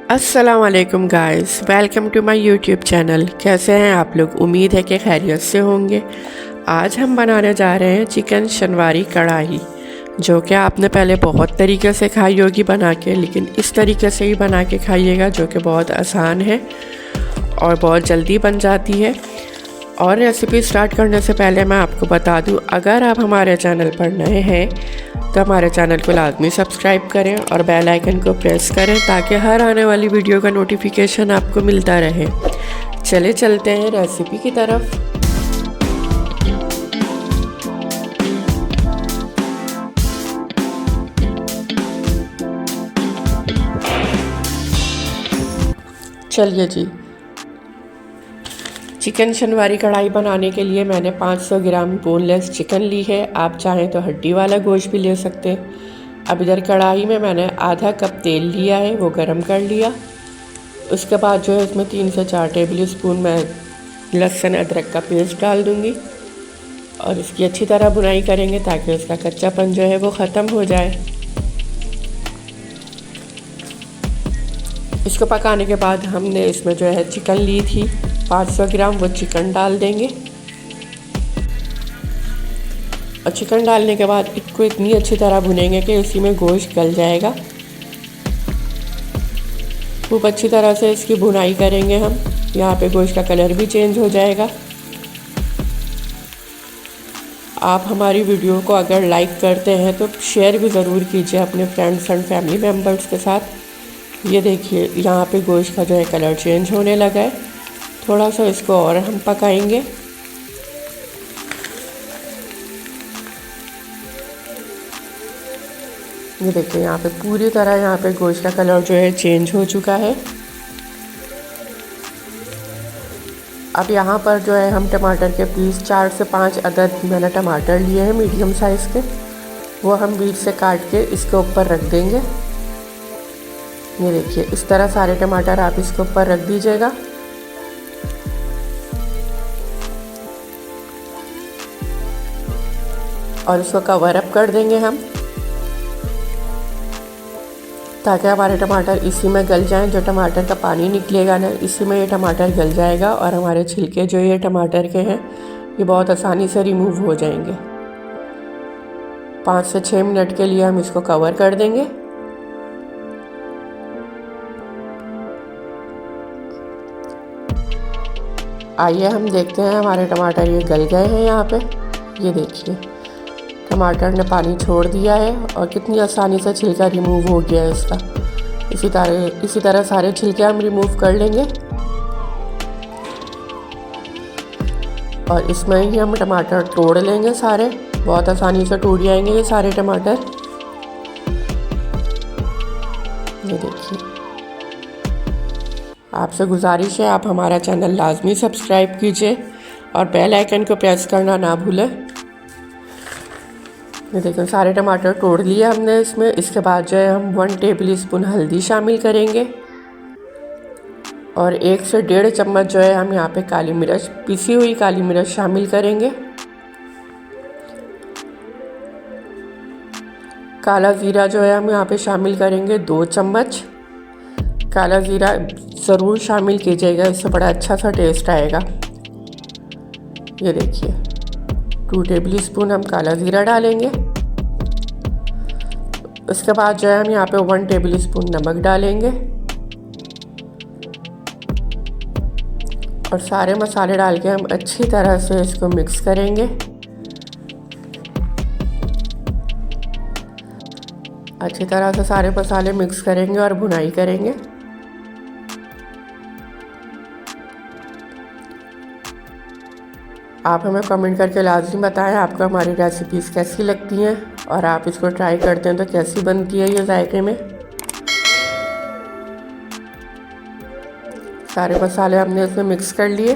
अस्सलाम वालेकुम guys, welcome to my YouTube channel. कैसे हैं आप लोग? उम्मीद है कि खैरियत से होंगे। आज हम बनाने जा रहे हैं चिकन शनवारी कढ़ाई, जो कि आपने पहले बहुत तरीके से खाई होगी बना के, लेकिन इस तरीके से ही बना के खाइएगा, जो कि बहुत आसान है और बहुत जल्दी बन जाती है। और रेसिपी स्टार्ट करने से पहले मैं आपको बता दूं, अगर आप हमारे चैनल पर नए हैं तो हमारे चैनल को लाजमी सब्सक्राइब करें और बेल आइकन को प्रेस करें ताकि हर आने वाली वीडियो का नोटिफिकेशन आपको मिलता रहे। चले चलते हैं रेसिपी की तरफ। चलिए जी, चिकन शनवारी कढ़ाई बनाने के लिए मैंने 500 ग्राम बोनलेस चिकन ली है। आप चाहें तो हड्डी वाला गोश्त भी ले सकते हैं। अब इधर कढ़ाई में मैंने आधा कप तेल लिया है, वो गरम कर लिया। उसके बाद जो है इसमें 3 से 4 टेबल स्पून मैं लहसुन अदरक का पेस्ट डाल दूँगी और इसकी अच्छी तरह भुनाई करेंगे ताकि उसका कच्चापन जो है वो ख़त्म हो जाए। इसको पकाने के बाद हमने इसमें जो है चिकन ली थी 500 ग्राम, वो चिकन डाल देंगे। और चिकन डालने के बाद इसको इतनी अच्छी तरह भुनेंगे कि इसी में गोश्त गल जाएगा। खूब अच्छी तरह से इसकी भुनाई करेंगे हम। यहाँ पे गोश्त का कलर भी चेंज हो जाएगा। आप हमारी वीडियो को अगर लाइक करते हैं तो शेयर भी ज़रूर कीजिए अपने फ्रेंड्स एंड फैमिली मेम्बर्स के साथ। ये देखिए, यहाँ पे गोश्त का जो है कलर चेंज होने लगा है। थोड़ा सा इसको और हम पकाएंगे। ये देखिए, यहाँ पे पूरी तरह यहाँ पे गोश्त का कलर जो है चेंज हो चुका है। अब यहाँ पर जो है हम टमाटर के पीस 4 से 5 अदद मैंने टमाटर लिए हैं मीडियम साइज़ के, वो हम बीच से काट के इसके ऊपर रख देंगे। ये देखिए, इस तरह सारे टमाटर आप इसके ऊपर रख दीजिएगा। और इसको कवर अप कर देंगे हम ताकि हमारे टमाटर इसी में गल जाएं। जो टमाटर का पानी निकलेगा ना, इसी में ये टमाटर गल जाएगा और हमारे छिलके जो ये टमाटर के हैं ये बहुत आसानी से रिमूव हो जाएंगे। 5 से 6 मिनट के लिए हम इसको कवर कर देंगे। आइए हम देखते हैं हमारे टमाटर ये गल गए हैं। यहाँ पे ये देखिए, टमाटर ने पानी छोड़ दिया है और कितनी आसानी से छिलका रिमूव हो गया है इसका। इसी तरह सारे छिलके हम रिमूव कर लेंगे और इसमें ही हम टमाटर तोड़ लेंगे सारे। बहुत आसानी से टूट जाएंगे ये सारे टमाटर। ये देखिए, आपसे गुजारिश है आप हमारा चैनल लाजमी सब्सक्राइब कीजिए और बेल आइकन को प्रेस करना ना भूलें। ये देखो, सारे टमाटर तोड़ लिए हमने इसमें। इसके बाद जो है हम 1 टेबल स्पून हल्दी शामिल करेंगे और 1 से 1.5 चम्मच जो है हम यहाँ पे काली मिर्च, पिसी हुई काली मिर्च शामिल करेंगे। काला ज़ीरा जो है हम यहाँ पे शामिल करेंगे 2 चम्मच। काला ज़ीरा ज़रूर शामिल कीजिएगा, इससे बड़ा अच्छा सा टेस्ट आएगा। ये देखिए, 2 टेबल स्पून हम काला ज़ीरा डालेंगे। उसके बाद जो है हम यहाँ पे 1 टेबल स्पून नमक डालेंगे और सारे मसाले डाल के हम अच्छी तरह से इसको मिक्स करेंगे। अच्छी तरह से सारे मसाले मिक्स करेंगे और भुनाई करेंगे। आप हमें कमेंट करके लाजमी बताएं आपको हमारी रेसिपीज़ कैसी लगती हैं और आप इसको ट्राई करते हैं तो कैसी बनती है ये जायके में। सारे मसाले हमने इसमें मिक्स कर लिए।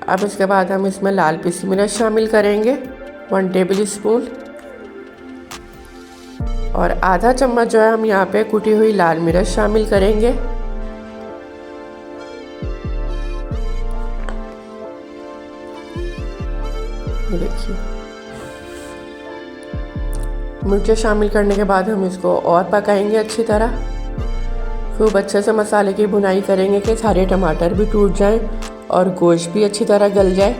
अब इसके बाद हम इसमें लाल पिसी मिर्च शामिल करेंगे 1 टेबल स्पून और आधा चम्मच जो है हम यहाँ पे कुटी हुई लाल मिर्च शामिल करेंगे। ये देखिए, मिर्चें शामिल करने के बाद हम इसको और पकाएंगे अच्छी तरह। खूब अच्छे से मसाले की भुनाई करेंगे कि सारे टमाटर भी टूट जाएं और गोश्त भी अच्छी तरह गल जाए।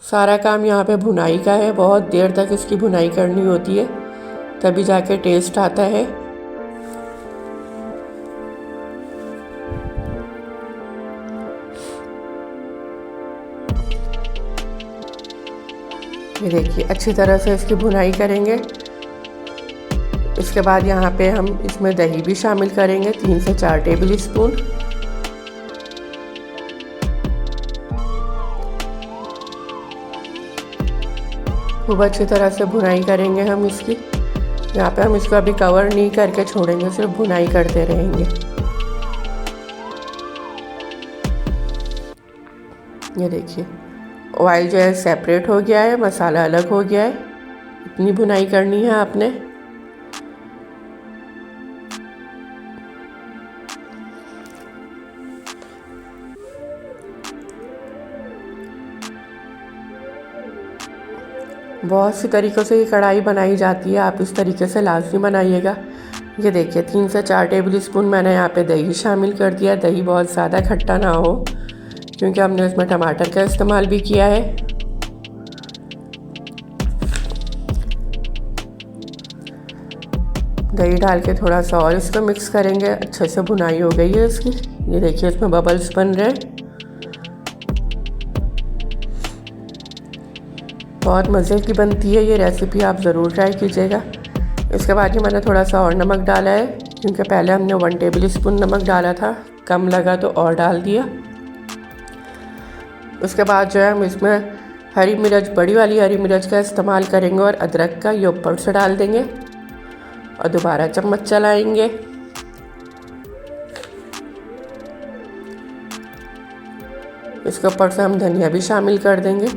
सारा काम यहाँ पे भुनाई का है, बहुत देर तक इसकी भुनाई करनी होती है तभी जाके टेस्ट आता है। ये देखिए अच्छी तरह से इसकी भुनाई करेंगे। इसके बाद यहाँ पे हम इसमें दही भी शामिल करेंगे, 3 से 4 टेबल स्पून। खूब अच्छी तरह से भुनाई करेंगे हम इसकी। यहाँ पे हम इसको अभी कवर नहीं करके छोड़ेंगे, सिर्फ भुनाई करते रहेंगे। ये देखिए ऑयल जो है सेपरेट हो गया है, मसाला अलग हो गया है। इतनी भुनाई करनी है आपने। बहुत सी तरीक़ों से ये कढ़ाई बनाई जाती है, आप इस तरीके से लाजमी बनाइएगा। ये देखिए 3 से 4 टेबल स्पून मैंने यहाँ पे दही शामिल कर दिया। दही बहुत ज़्यादा खट्टा ना हो क्योंकि हमने इसमें टमाटर का इस्तेमाल भी किया है। दही डाल के थोड़ा सा और इसको मिक्स करेंगे। अच्छे से भुनाई हो गई है इसकी। ये देखिए इसमें बबल्स बन रहे हैं। बहुत मज़े की बनती है ये रेसिपी, आप ज़रूर ट्राई कीजिएगा। इसके बाद ये मैंने थोड़ा सा और नमक डाला है क्योंकि पहले हमने 1 टेबल स्पून नमक डाला था, कम लगा तो और डाल दिया। उसके बाद जो है हम इसमें हरी मिर्च, बड़ी वाली हरी मिर्च का इस्तेमाल करेंगे और अदरक का ये ऊपर से डाल देंगे और दोबारा चम्मच चलाएंगे। इसके ऊपर से हम धनिया भी शामिल कर देंगे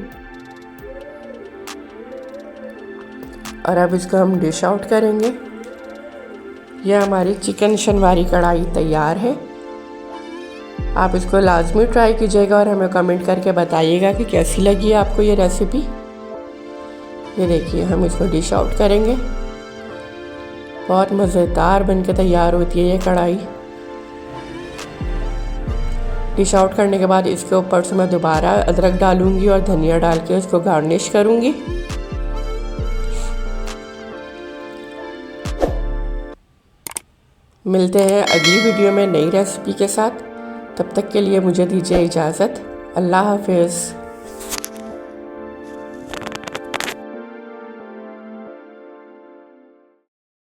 और अब इसको हम डिश आउट करेंगे। यह हमारी चिकन शनवारी कढ़ाई तैयार है। आप इसको लाजमी ट्राई कीजिएगा और हमें कमेंट करके बताइएगा कि कैसी लगी आपको ये रेसिपी। ये देखिए हम इसको डिश आउट करेंगे। बहुत मज़ेदार बनके तैयार होती है ये कढ़ाई। डिश आउट करने के बाद इसके ऊपर से मैं दोबारा अदरक डालूंगी और धनिया डाल के इसको गार्निश करूंगी। मिलते हैं अगली वीडियो में नई रेसिपी के साथ। तब तक के लिए मुझे दीजिए इजाज़त। अल्लाह हाफ़िज़।